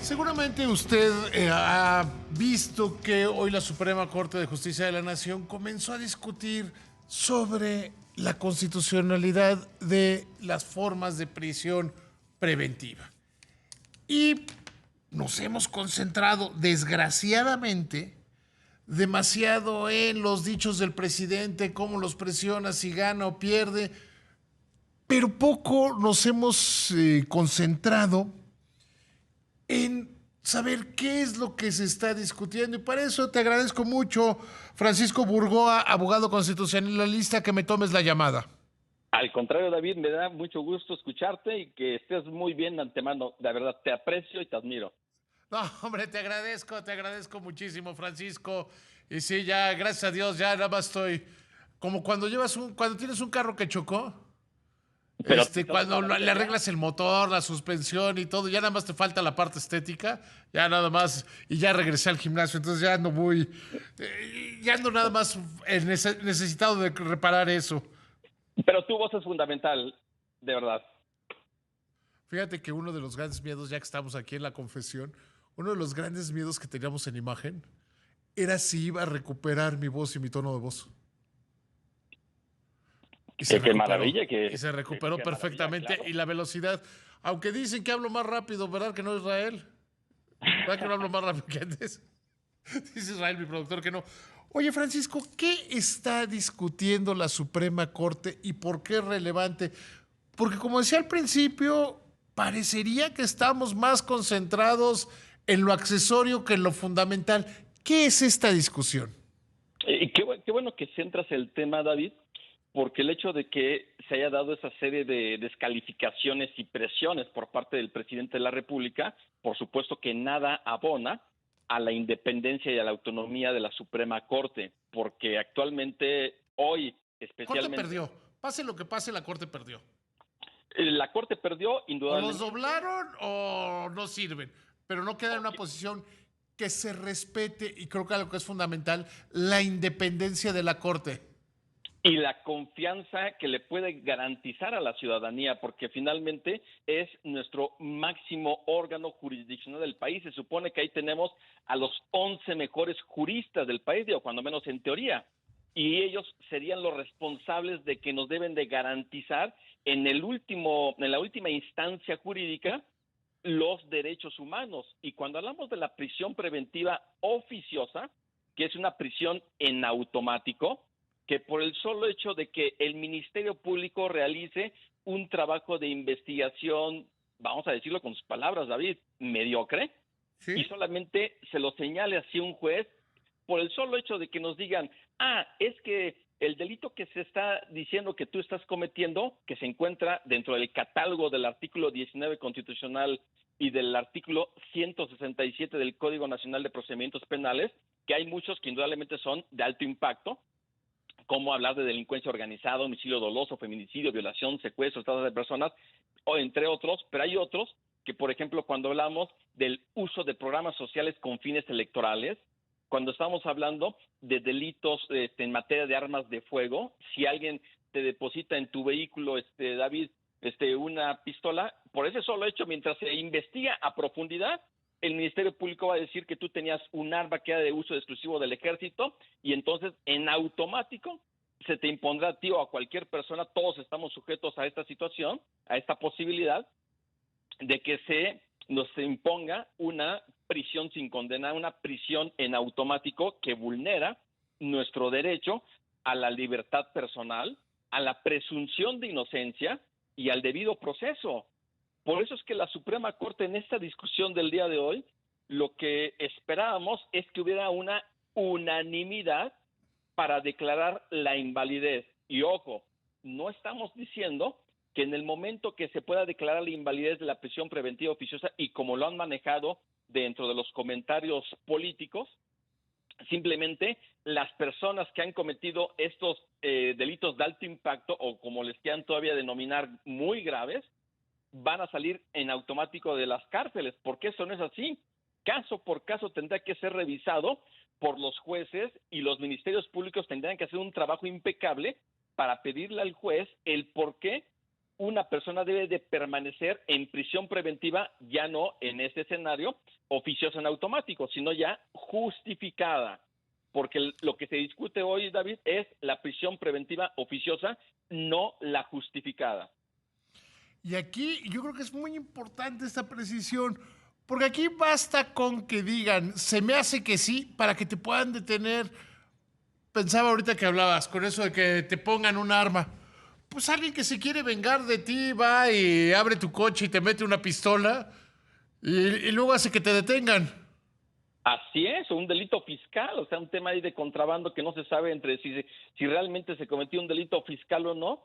Seguramente usted ha visto que hoy la Suprema Corte de Justicia de la Nación comenzó a discutir sobre la constitucionalidad de las formas de prisión preventiva. Y nos hemos concentrado, desgraciadamente, demasiado en los dichos del presidente, cómo los presiona, si gana o pierde, pero poco nos hemos concentrado en saber qué es lo que se está discutiendo. Y para eso te agradezco mucho, Francisco Burgoa, abogado constitucionalista, que me tomes la llamada. Al contrario, David, me da mucho gusto escucharte y que estés muy bien de antemano. De verdad, te aprecio y te admiro. No, hombre, te agradezco muchísimo, Francisco. Y sí, ya, gracias a Dios, ya nada más estoy como cuando cuando tienes un carro que chocó. Pero estás de Cuando le maravilla ya. arreglas el motor, la suspensión y todo, ya nada más te falta la parte estética, ya nada más, y ya regresé al gimnasio, entonces ya no voy, ya ando nada más necesitado de reparar eso. Pero tu voz es fundamental, de verdad. Fíjate que uno de los grandes miedos, ya que estamos aquí en la confesión, uno de los grandes miedos que teníamos en imagen era si iba a recuperar mi voz y mi tono de voz. Y se Qué recuperó. maravilla. Y se recuperó Qué perfectamente. maravilla, claro. Y la velocidad, aunque dicen que hablo más rápido, ¿verdad que no, Israel? ¿Verdad que no hablo más rápido que antes? Dice Israel, mi productor, que no. Oye, Francisco, ¿qué está discutiendo la Suprema Corte y por qué es relevante? Porque como decía al principio, parecería que estamos más concentrados en lo accesorio que en lo fundamental. ¿Qué es esta discusión? Y qué bueno que centras el tema, David, porque el hecho de que se haya dado esa serie de descalificaciones y presiones por parte del presidente de la República, por supuesto que nada abona a la independencia y a la autonomía de la Suprema Corte, porque actualmente, hoy La Corte especialmente, perdió. Pase lo que pase, la Corte perdió. la Corte perdió O los indudablemente. doblaron o no sirven, pero no queda en una posición que se respete, y creo que algo que es fundamental, la independencia de la Corte. Y la confianza que le puede garantizar a la ciudadanía, porque finalmente es nuestro máximo órgano jurisdiccional del país. Se supone que ahí tenemos a los 11 mejores juristas del país, digo, cuando menos en teoría, y ellos serían los responsables de que nos deben de garantizar en la última instancia jurídica los derechos humanos. Y cuando hablamos de la prisión preventiva oficiosa, que es una prisión en automático, que por el solo hecho de que el Ministerio Público realice un trabajo de investigación, vamos a decirlo con sus palabras, David, mediocre, y ¿Sí? solamente se lo señale así un juez, por el solo hecho de que nos digan, es que el delito que se está diciendo que tú estás cometiendo, que se encuentra dentro del catálogo del artículo 19 constitucional y del artículo 167 del Código Nacional de Procedimientos Penales, que hay muchos que indudablemente son de alto impacto, como hablar de delincuencia organizada, homicidio doloso, feminicidio, violación, secuestro, trata de personas, o entre otros, pero hay otros que, por ejemplo, cuando hablamos del uso de programas sociales con fines electorales, cuando estamos hablando de delitos en materia de armas de fuego, si alguien te deposita en tu vehículo, David, una pistola, por ese solo hecho, mientras se investiga a profundidad, el Ministerio Público va a decir que tú tenías un arma que era de uso exclusivo del ejército y entonces en automático se te impondrá a ti o a cualquier persona, todos estamos sujetos a esta situación, a esta posibilidad de que nos imponga una prisión sin condena, una prisión en automático que vulnera nuestro derecho a la libertad personal, a la presunción de inocencia y al debido proceso. Por eso es que la Suprema Corte en esta discusión del día de hoy, lo que esperábamos es que hubiera una unanimidad para declarar la invalidez. Y ojo, no estamos diciendo que en el momento que se pueda declarar la invalidez de la prisión preventiva oficiosa, y como lo han manejado dentro de los comentarios políticos, simplemente las personas que han cometido estos delitos de alto impacto, o como les quieran todavía denominar, muy graves, van a salir en automático de las cárceles. ¿Por qué eso no es así? Caso por caso tendrá que ser revisado por los jueces, y los ministerios públicos tendrán que hacer un trabajo impecable para pedirle al juez el por qué una persona debe de permanecer en prisión preventiva, ya no en este escenario oficiosa en automático, sino ya justificada. Porque lo que se discute hoy, David, es la prisión preventiva oficiosa, no la justificada. Y aquí yo creo que es muy importante esta precisión, porque aquí basta con que digan, se me hace que sí, para que te puedan detener. Pensaba ahorita que hablabas con eso de que te pongan un arma. Pues alguien que se quiere vengar de ti va y abre tu coche y te mete una pistola y luego hace que te detengan. Así es, o un delito fiscal, o sea, un tema ahí de contrabando que no se sabe entre si realmente se cometió un delito fiscal o no,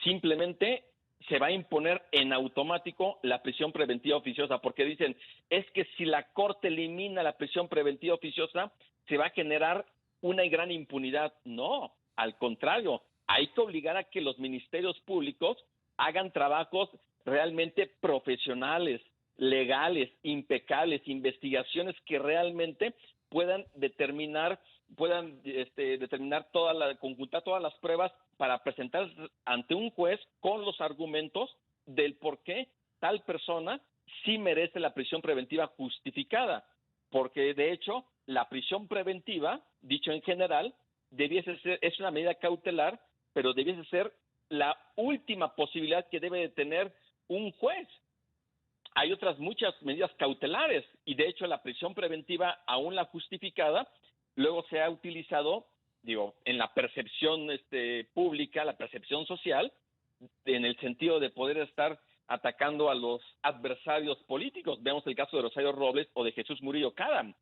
simplemente se va a imponer en automático la prisión preventiva oficiosa, porque dicen, es que si la Corte elimina la prisión preventiva oficiosa, se va a generar una gran impunidad. No, al contrario, hay que obligar a que los ministerios públicos hagan trabajos realmente profesionales, legales, impecables, investigaciones que realmente puedan determinar conjuntar todas las pruebas para presentar ante un juez con los argumentos del por qué tal persona sí merece la prisión preventiva justificada, porque de hecho la prisión preventiva, dicho en general, es una medida cautelar, pero debiese ser la última posibilidad que debe de tener un juez. Hay otras muchas medidas cautelares y de hecho la prisión preventiva, aún la justificada, luego se ha utilizado, en la percepción pública, la percepción social, en el sentido de poder estar atacando a los adversarios políticos. Vemos el caso de Rosario Robles o de Jesús Murillo Caram.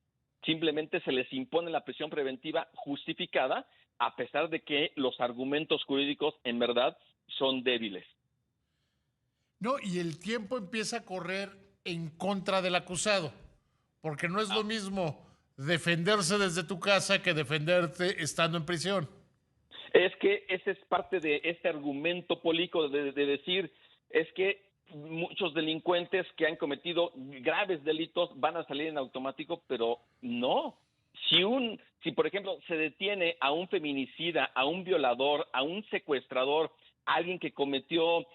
Simplemente se les impone la prisión preventiva justificada a pesar de que los argumentos jurídicos en verdad son débiles. No, y el tiempo empieza a correr en contra del acusado, porque no es lo mismo defenderse desde tu casa que defenderte estando en prisión. Es que ese es parte de este argumento político de decir, es que muchos delincuentes que han cometido graves delitos van a salir en automático, pero no. Si por ejemplo se detiene a un feminicida, a un violador, a un secuestrador, a alguien que cometió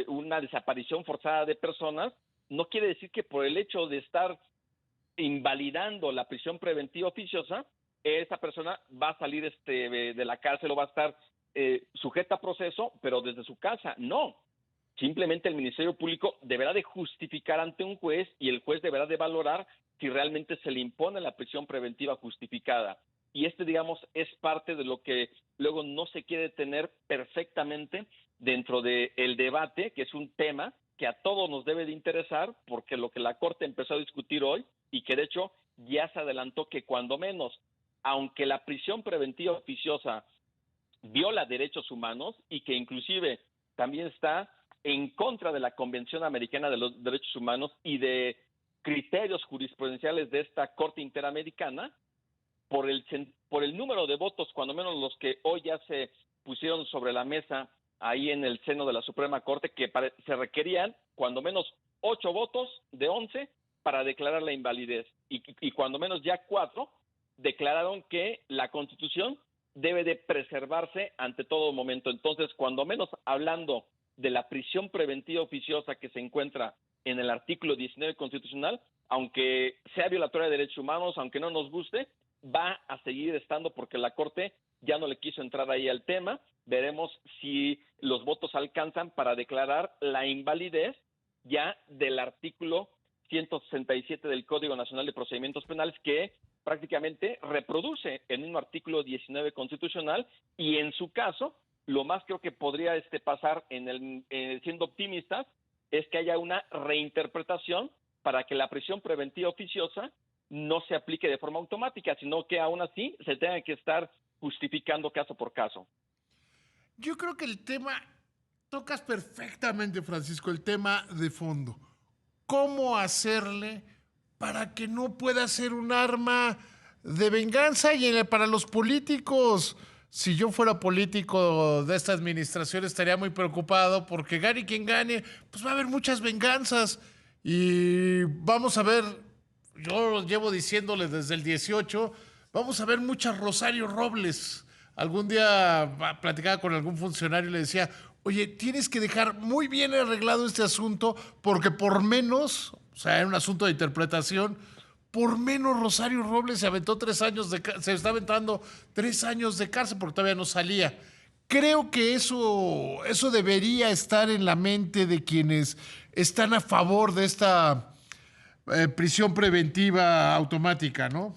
una desaparición forzada de personas, no quiere decir que por el hecho de estar invalidando la prisión preventiva oficiosa, esa persona va a salir de la cárcel o va a estar sujeta a proceso, pero desde su casa. No. Simplemente el Ministerio Público deberá de justificar ante un juez y el juez deberá de valorar si realmente se le impone la prisión preventiva justificada. Y digamos, es parte de lo que luego no se quiere tener perfectamente dentro del debate, que es un tema que a todos nos debe de interesar, porque lo que la Corte empezó a discutir hoy, y que de hecho ya se adelantó que cuando menos, aunque la prisión preventiva oficiosa viola derechos humanos y que inclusive también está en contra de la Convención Americana de los Derechos Humanos y de criterios jurisprudenciales de esta Corte Interamericana, por el número de votos, cuando menos los que hoy ya se pusieron sobre la mesa ahí en el seno de la Suprema Corte, que se requerían cuando menos 8 votos de 11 para declarar la invalidez y cuando menos ya 4 declararon que la Constitución debe de preservarse ante todo momento. Entonces, cuando menos hablando de la prisión preventiva oficiosa que se encuentra en el artículo 19 constitucional, aunque sea violatoria de derechos humanos, aunque no nos guste, va a seguir estando porque la Corte ya no le quiso entrar ahí al tema. Veremos si los votos alcanzan para declarar la invalidez ya del artículo 167 del Código Nacional de Procedimientos Penales, que prácticamente reproduce el mismo artículo 19 constitucional, y en su caso, lo más creo que podría pasar siendo optimistas, es que haya una reinterpretación para que la prisión preventiva oficiosa no se aplique de forma automática, sino que aún así se tenga que estar justificando caso por caso. Yo creo que el tema, tocas perfectamente, Francisco, el tema de fondo. ¿Cómo hacerle para que no pueda ser un arma de venganza para los políticos? Si yo fuera político de esta administración estaría muy preocupado porque gane quien gane, pues va a haber muchas venganzas y vamos a ver, yo lo llevo diciéndole desde el 18, vamos a ver muchas Rosario Robles. Algún día platicaba con algún funcionario y le decía, Oye, tienes que dejar muy bien arreglado este asunto porque por menos, o sea, era un asunto de interpretación, por menos Rosario Robles se aventó 3 años se está aventando 3 años de cárcel porque todavía no salía. Creo que eso debería estar en la mente de quienes están a favor de esta prisión preventiva automática, ¿no?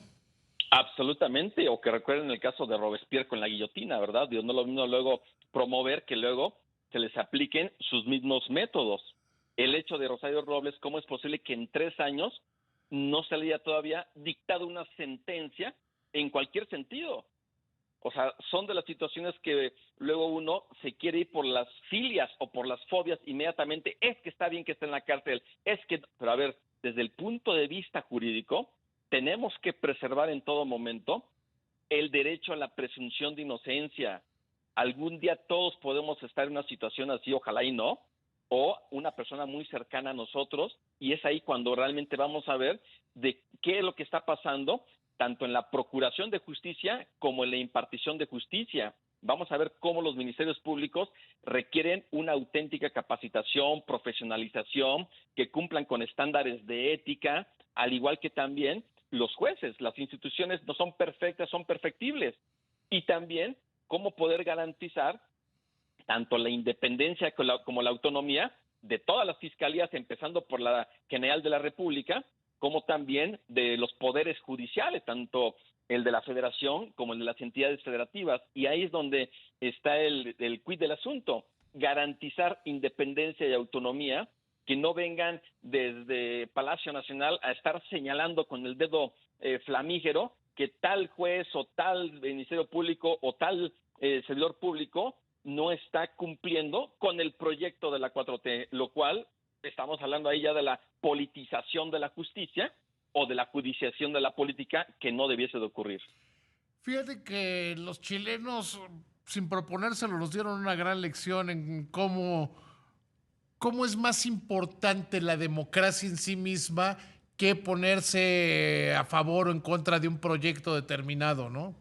Absolutamente, o que recuerden el caso de Robespierre con la guillotina, ¿verdad? Dios, no lo mismo luego promover que luego se les apliquen sus mismos métodos. El hecho de Rosario Robles, ¿cómo es posible que en 3 años no se le haya todavía dictado una sentencia en cualquier sentido? O sea, son de las situaciones que luego uno se quiere ir por las filias o por las fobias inmediatamente. Es que está bien que esté en la cárcel, es que... Pero a ver, desde el punto de vista jurídico, tenemos que preservar en todo momento el derecho a la presunción de inocencia. Algún día todos podemos estar en una situación así, ojalá y no, o una persona muy cercana a nosotros, y es ahí cuando realmente vamos a ver de qué es lo que está pasando, tanto en la procuración de justicia como en la impartición de justicia. Vamos a ver cómo los ministerios públicos requieren una auténtica capacitación, profesionalización, que cumplan con estándares de ética, al igual que también los jueces. Las instituciones no son perfectas, son perfectibles. Y también cómo poder garantizar tanto la independencia como la autonomía de todas las fiscalías, empezando por la General de la República, como también de los poderes judiciales, tanto el de la Federación como el de las entidades federativas. Y ahí es donde está el quid del asunto, garantizar independencia y autonomía, que no vengan desde Palacio Nacional a estar señalando con el dedo flamígero que tal juez o tal ministerio público o tal servidor público no está cumpliendo con el proyecto de la 4T, lo cual estamos hablando ahí ya de la politización de la justicia o de la judiciación de la política, que no debiese de ocurrir. Fíjate que los chilenos, sin proponérselo, nos dieron una gran lección en cómo es más importante la democracia en sí misma que ponerse a favor o en contra de un proyecto determinado, ¿no?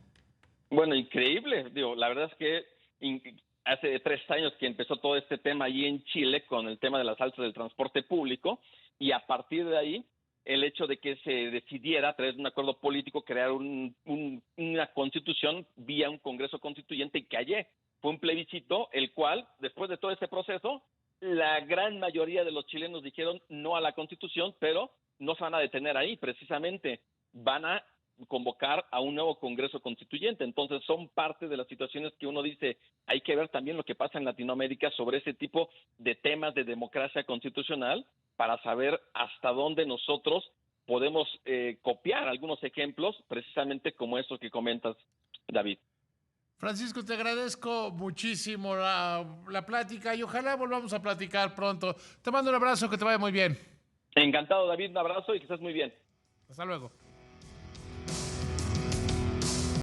Bueno, increíble. Digo, la verdad es que hace 3 años que empezó todo este tema allí en Chile con el tema de las alzas del transporte público, y a partir de ahí el hecho de que se decidiera a través de un acuerdo político crear una constitución vía un Congreso Constituyente, y que ayer fue un plebiscito, el cual, después de todo este proceso, la gran mayoría de los chilenos dijeron no a la constitución, pero no se van a detener ahí, precisamente van a convocar a un nuevo Congreso Constituyente. Entonces son parte de las situaciones que uno dice, hay que ver también lo que pasa en Latinoamérica sobre ese tipo de temas de democracia constitucional, para saber hasta dónde nosotros podemos copiar algunos ejemplos, precisamente como estos que comentas, David. Francisco, te agradezco muchísimo la plática y ojalá volvamos a platicar pronto. Te mando un abrazo, que te vaya muy bien. Encantado, David, un abrazo y que estés muy bien. Hasta luego.